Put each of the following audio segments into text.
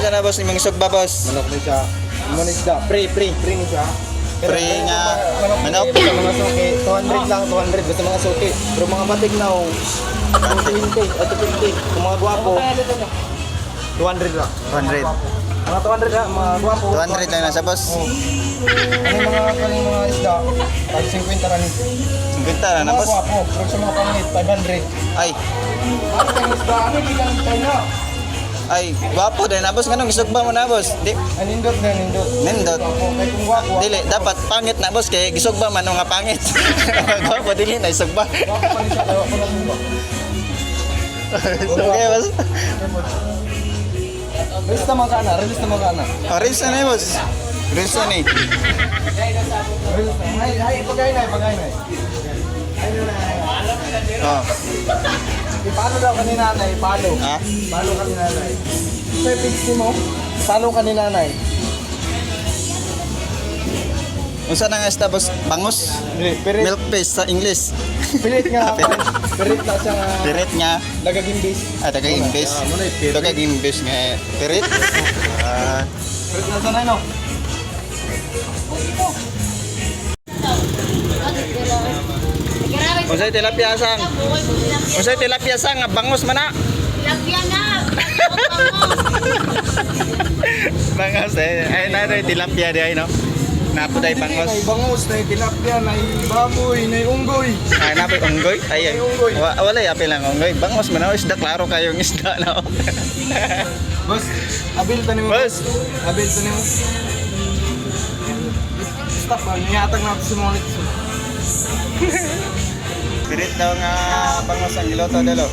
sa na boss imong sugba boss. Manok ni siya. Manisda. Pre ni siya. Pre nga manok. Sa mga suki, 200 lang, 200 basta mga suki. Pero mga batik na 220 at 250. Kung mga gwapo, 200 lang. 200. Mga 200 lang, mga gwapo. 200 lang na sa boss. Ano yung mga kaling mga isda? Tag 50 rin. 50 na Mga boss. gwapo, pero sa mga pangit, 500. Ay, Ano yung isda? Ano yung gigang China? ay, gwapo din na boss. Ganong isugba mo na boss. Di, Nindot na, nindot. nindot. Gwapo, kay kung gwapo. Dili, dapat pangit na boss. Kaya gisugba man nga pangit. Gwapo, dili na isugba. Gwapo pa rin siya, kaya ako na muna. Okay boss. Release naman ka na, release naman ka na. Oh, rinse na eh boss. Rinse na eh. Release na. Ay, pagay na, pagay na. Oh. Ipalo daw kanina nanay, ipalo. Ha? Palo ka ni nanay. Sa page mo, palo ka ni nanay. Unsa na nga esta boss? Bangus? Pirit, Milk paste sa English. pirit nga. Pirit. Pirit na siya nga. Pirit nga. Lagagimbis. Taga imbes. Muna pirit. Taga imbes nga. Pirit. Ah, Pirit na sanay no? unsay tilapia sang? Unsay tilapia sang nga bangus man na. Tilapia na! Bangus eh. Ay na tilapia di ay no. Napuday bangus. Nay bangus, nay tilapia, nay baboy, nay unggoy. Ay napoy unggoy. Ay. Ay, unggoy. Wala apil lang unggoy. Bangus man na isda klaro kayong isda na. Boss, abil tanim mo. Boss. Abil tanim mo. Stop, niyatag na si Monit. Pirit daw nga bangus ang giloto dalo.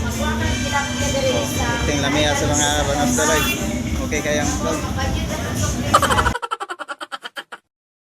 Ting lamia sa mga bangus daloy. Okay kayang vlog.